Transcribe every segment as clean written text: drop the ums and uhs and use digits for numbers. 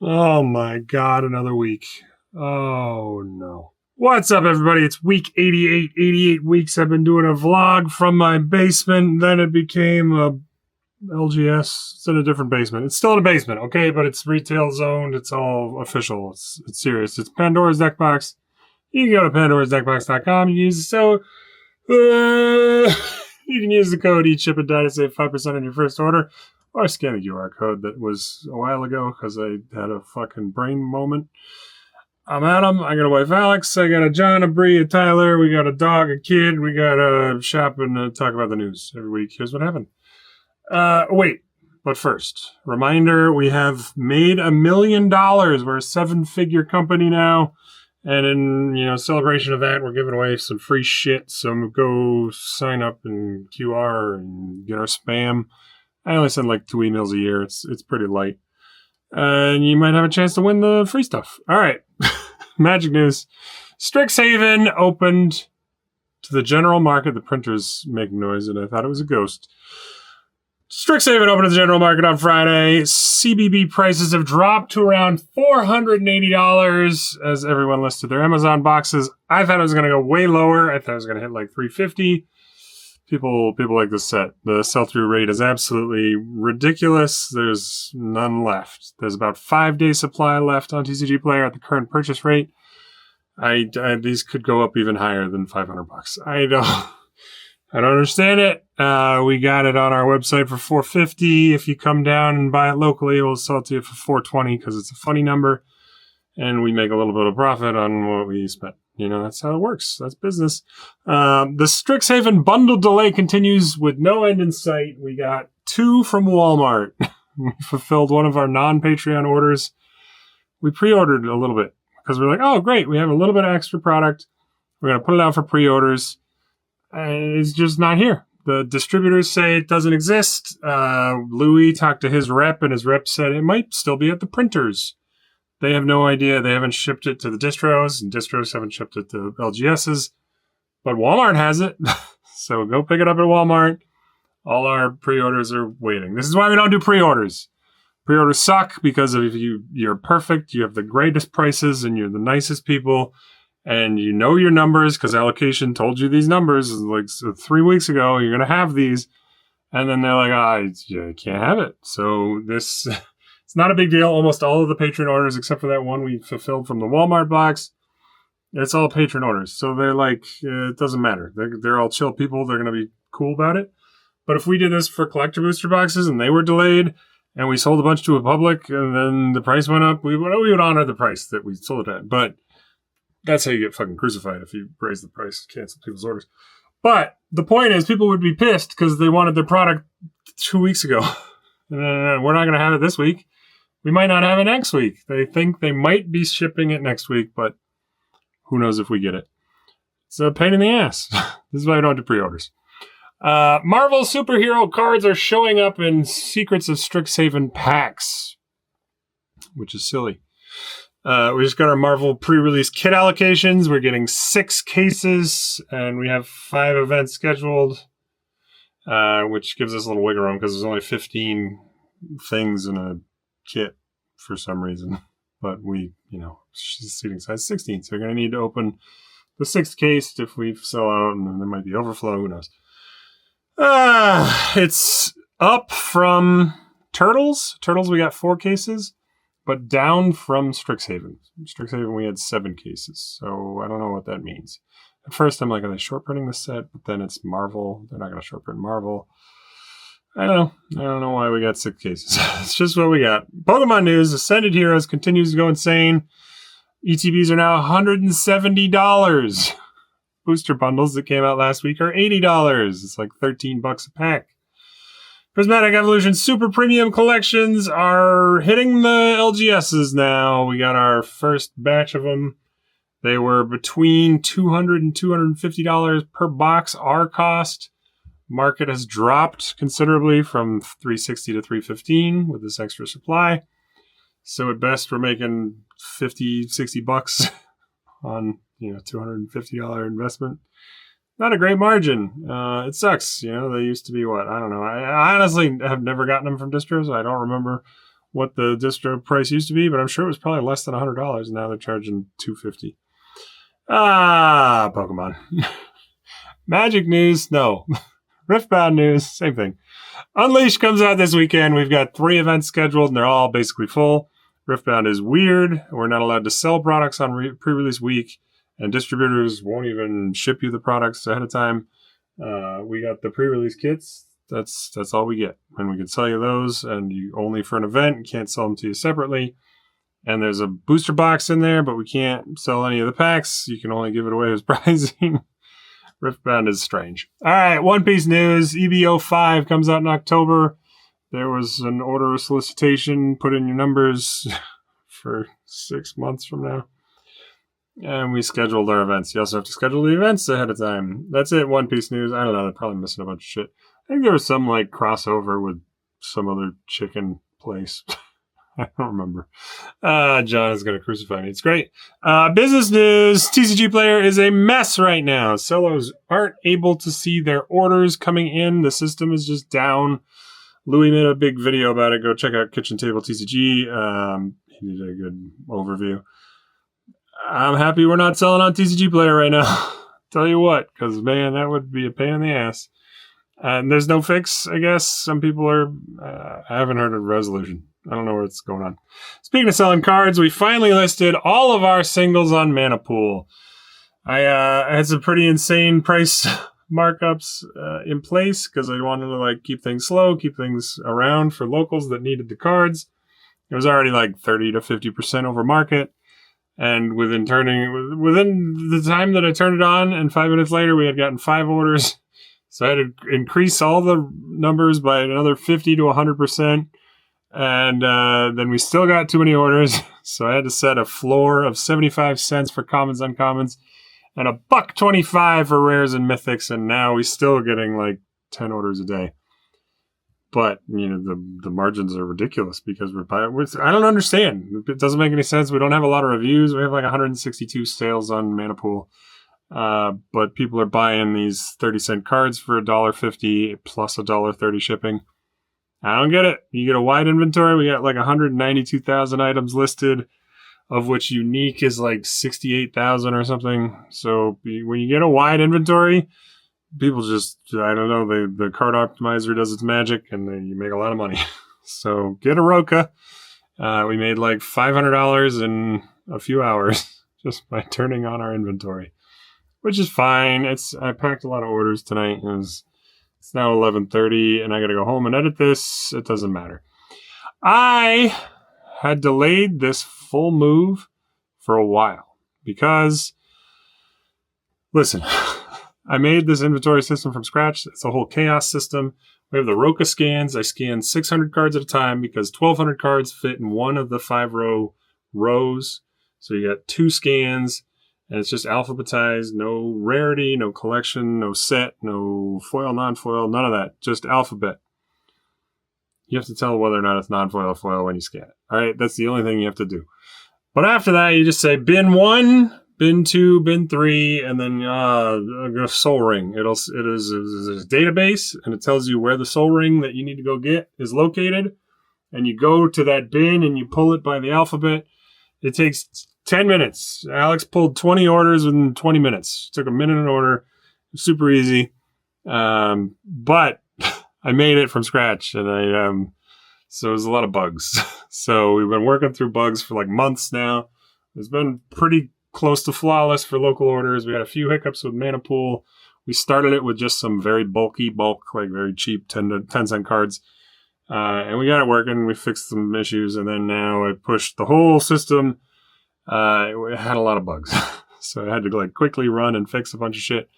Oh my god, another week. Oh no. What's up, everybody? It's week 88. 88 weeks I've been doing a vlog from my basement. Then it became a LGS. It's in a different basement. It's still in a basement, okay? But it's retail zoned. It's all official. It's serious. It's Pandora's Deck Box. You can go to pandorasdeckbox.com. You can use the code EATSHIPANDIE to save 5% on your first order. Or scan the QR code that was a while ago because I had a fucking brain moment. I'm Adam. I got a wife, Alex. I got a John, a Bree, a Tyler. We got a dog, a kid. We got a shop and talk about the news every week. Here's what happened. Wait. But first, reminder, we have made $1 million. We're a 7-figure company now. And in, celebration of that, we're giving away some free shit. So go sign up in QR and get our spam. I only send like 2 emails a year. It's pretty light. And you might have a chance to win the free stuff. All right. Magic news. Strixhaven opened to the general market. The printer's making noise, and I thought it was a ghost. Strixhaven opened to the general market on Friday. CBB prices have dropped to around $480 as everyone listed their Amazon boxes. I thought it was going to go way lower. I thought it was going to hit like $350. People like this set. The sell-through rate is absolutely ridiculous. There's none left. There's about 5-day supply left on TCGplayer at the current purchase rate. These could go up even higher than $500. I don't understand it. We got it on our website for $450. If you come down and buy it locally, we'll sell it to you for $420 because it's a funny number, and we make a little bit of profit on what we spent. That's how it works. That's business. The Strixhaven bundle delay continues with no end in sight. We got 2 from Walmart. We fulfilled one of our non-Patreon orders. We pre-ordered a little bit because we're like, oh, great. We have a little bit of extra product. We're going to put it out for pre-orders. And it's just not here. The distributors say it doesn't exist. Louis talked to his rep, and his rep said it might still be at the printers. They have no idea. They haven't shipped it to the distros, and distros haven't shipped it to LGSs. But Walmart has it. So go pick it up at Walmart. All our pre-orders are waiting. This is why we don't do pre-orders. Pre-orders suck because if you're perfect, you have the greatest prices, and you're the nicest people, and you know your numbers because allocation told you these numbers like 3 weeks ago. You're going to have these. And then they're like, you can't have it. So this... It's not a big deal. Almost all of the Patreon orders, except for that one we fulfilled from the Walmart box, it's all Patreon orders. So they're like, it doesn't matter. They're all chill people. They're going to be cool about it. But if we did this for collector booster boxes and they were delayed and we sold a bunch to a public and then the price went up, we would honor the price that we sold it at. But that's how you get fucking crucified if you raise the price, cancel people's orders. But the point is, people would be pissed because they wanted their product 2 weeks ago. We're not going to have it this week. We might not have it next week. They think they might be shipping it next week, but who knows if we get it. It's a pain in the ass. This is why we don't do pre-orders. Marvel superhero cards are showing up in Secrets of Strixhaven packs, which is silly. We just got our Marvel pre-release kit allocations. We're getting 6 cases, and we have 5 events scheduled, which gives us a little wiggle room because there's only 15 things in a kit for some reason, but seating size 16, so you're going to need to open the 6th case if we sell out, and then there might be overflow. Who knows? It's up from Turtles. We got 4 cases, but down from Strixhaven. We had 7 cases, so I don't know what that means. At first, I'm like, are they short printing this set? But then it's Marvel. They're not going to short print Marvel. I don't know why we got 6 cases. It's just what we got. Pokemon news. Ascended Heroes continues to go insane. ETBs are now $170. Booster bundles that came out last week are $80. It's like $13 a pack. Prismatic Evolution Super Premium Collections are hitting the LGSs now. We got our first batch of them. They were between $200 and $250 per box, our cost. Market has dropped considerably from $360 to $315 with this extra supply. So at best, we're making $50, $60 on $250 investment. Not a great margin. It sucks. They used to be what? I don't know. I honestly have never gotten them from distros. I don't remember what the distro price used to be, but I'm sure it was probably less than $100. Now they're charging $250. Pokemon. Magic news, no. Riftbound news, same thing. Unleashed comes out this weekend. We've got 3 events scheduled, and they're all basically full. Riftbound is weird. We're not allowed to sell products on pre-release week, and distributors won't even ship you the products ahead of time. We got the pre-release kits. That's all we get. And we can sell you those, and you only for an event. You can't sell them to you separately. And there's a booster box in there, but we can't sell any of the packs. You can only give it away as prizing. Riftbound is strange. All right, One Piece news. EBO 5 comes out in October. There was an order solicitation. Put in your numbers for 6 months from now. And we scheduled our events. You also have to schedule the events ahead of time. That's it, One Piece news. I don't know. They're probably missing a bunch of shit. I think there was some like crossover with some other chicken place. I don't remember. John is going to crucify me. It's great. Business news. TCGplayer is a mess right now. Cellos aren't able to see their orders coming in. The system is just down. Louis made a big video about it. Go check out Kitchen Table TCG. He did a good overview. I'm happy we're not selling on TCGplayer right now. Tell you what, because, man, that would be a pain in the ass. And there's no fix, I guess. Some people are... I haven't heard of resolution. I don't know what's going on. Speaking of selling cards, we finally listed all of our singles on Manapool. I had some pretty insane price markups in place because I wanted to like keep things slow, keep things around for locals that needed the cards. It was already like 30 to 50% over market. And within the time that I turned it on and 5 minutes later, we had gotten 5 orders. So I had to increase all the numbers by another 50 to 100%. And then we still got too many orders. So I had to set a floor of 75 cents for commons, uncommons, and $1.25 for rares and mythics. And now we're still getting like 10 orders a day. But, you know, the margins are ridiculous because I don't understand. It doesn't make any sense. We don't have a lot of reviews. We have like 162 sales on Manapool. But people are buying these 30-cent cards for $1.50 plus $1.30 shipping. I don't get it. You get a wide inventory. We got like 192,000 items listed, of which unique is like 68,000 or something. So when you get a wide inventory, people just, I don't know, the card optimizer does its magic and then you make a lot of money. So get a Roka. We made like $500 in a few hours just by turning on our inventory, which is fine. I packed a lot of orders tonight. It's now 11:30 and I got to go home and edit this. It doesn't matter. I had delayed this full move for a while because, listen, I made this inventory system from scratch. It's a whole chaos system. We have the Roka scans. I scan 600 cards at a time because 1,200 cards fit in one of the 5-row rows. So you got 2 scans. And it's just alphabetized, no rarity, no collection, no set, no foil, non-foil, none of that. Just alphabet. You have to tell whether or not it's non-foil or foil when you scan it. All right, that's the only thing you have to do. But after that, you just say bin 1, bin 2, bin 3, and then soul ring. It is a database, and it tells you where the soul ring that you need to go get is located. And you go to that bin, and you pull it by the alphabet. It takes 10 minutes. Alex pulled 20 orders within 20 minutes. It took a minute an order. Super easy. But I made it from scratch and so there's a lot of bugs. So we've been working through bugs for like months now. It's been pretty close to flawless for local orders. We had a few hiccups with Manapool. We started it with just some very bulk, like very cheap 10 cent cards. And we got it working. We fixed some issues and then now I pushed the whole system. It had a lot of bugs. So I had to like quickly run and fix a bunch of shit.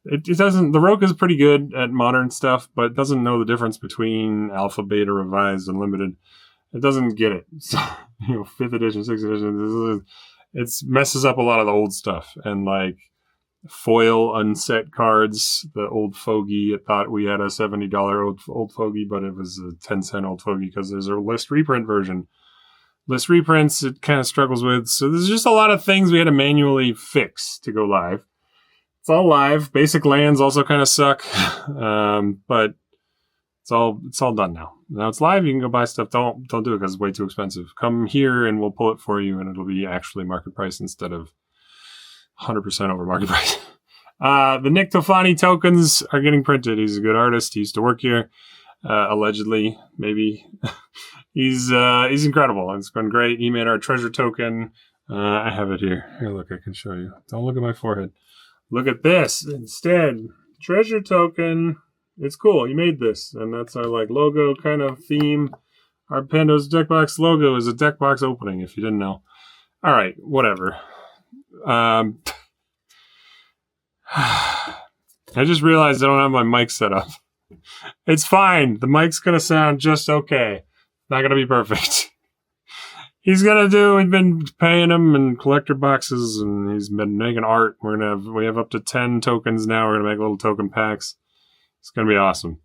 It doesn't, the Roka is pretty good at modern stuff, but it doesn't know the difference between alpha, beta, revised, and limited. It doesn't get it. So, 5th edition, 6th edition, it messes up a lot of the old stuff. And like foil unset cards, the old fogey, it thought we had a $70 old fogey, but it was a 10-cent old fogey because there's a list reprint version. List reprints, it kind of struggles with. So there's just a lot of things we had to manually fix to go live. It's all live. Basic lands also kind of suck. But It's all done now. Now it's live. You can go buy stuff. Don't do it because it's way too expensive. Come here and we'll pull it for you, and it'll be actually market price instead of 100% over market price. The Nick Tofani tokens are getting printed. He's a good artist. He used to work here, allegedly, maybe. He's incredible. It's been great. He made our treasure token. I have it here. Here, look, I can show you. Don't look at my forehead. Look at this instead. Treasure token. It's cool. He made this, and that's our logo kind of theme. Our Pando's Deckbox logo is a Deckbox opening, if you didn't know. All right, whatever. I just realized I don't have my mic set up. It's fine. The mic's going to sound just okay. Not going to be perfect. We've been paying him in collector boxes, and he's been making art. We have up to 10 tokens now. We're going to make little token packs. It's going to be awesome.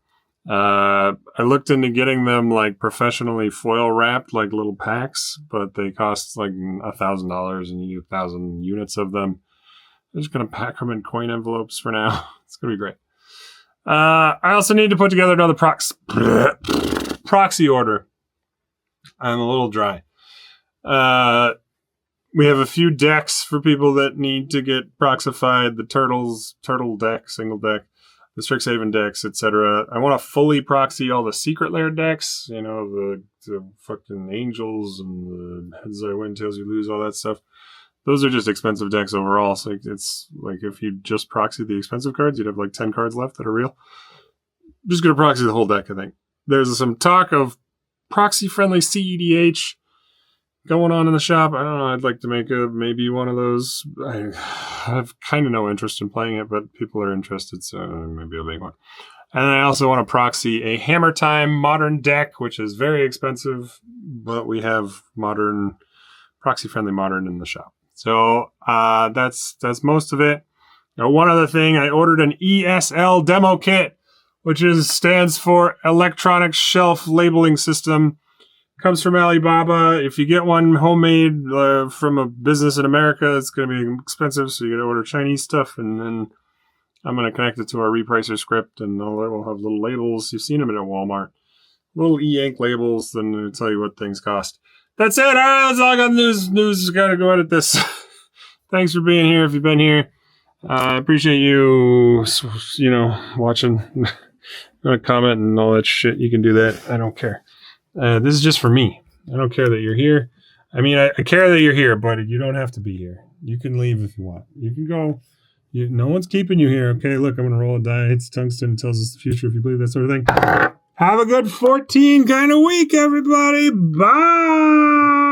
I looked into getting them professionally foil wrapped, little packs, but they cost $1,000 and you get 1,000 units of them. I'm just going to pack them in coin envelopes for now. It's going to be great. I also need to put together another proxy order. I'm a little dry. We have a few decks for people that need to get proxified. The turtle deck, single deck, the Strixhaven decks, etc. I want to fully proxy all the secret lair decks, the fucking angels and the heads I win, tails you lose, all that stuff. Those are just expensive decks overall. So it's if you just proxy the expensive cards, you'd have 10 cards left that are real. I'm just going to proxy the whole deck, I think. There's some talk of proxy-friendly CEDH going on in the shop. I don't know. I'd like to make maybe one of those. I have kind of no interest in playing it, but people are interested, so maybe I'll make one. And then I also want to proxy a Hammer Time modern deck, which is very expensive, but we have proxy-friendly modern in the shop. So that's most of it. Now, one other thing, I ordered an ESL demo kit, which stands for Electronic Shelf Labeling System. Comes from Alibaba. If you get one homemade from a business in America, it's going to be expensive, so you got to order Chinese stuff, and then I'm going to connect it to our repricer script, and we'll have little labels. You've seen them at Walmart. Little e-ink labels, then it'll tell you what things cost. That's it. All right, that's all I got. News. Got to go edit this. Thanks for being here. If you've been here, I appreciate you. Watching, comment and all that shit. You can do that. I don't care. This is just for me. I don't care that you're here. I mean, I care that you're here, but you don't have to be here. You can leave if you want. You can go. No one's keeping you here. Okay, look, I'm going to roll a die. It's tungsten. It tells us the future if you believe that sort of thing. Have a good 14 kind of week, everybody. Bye.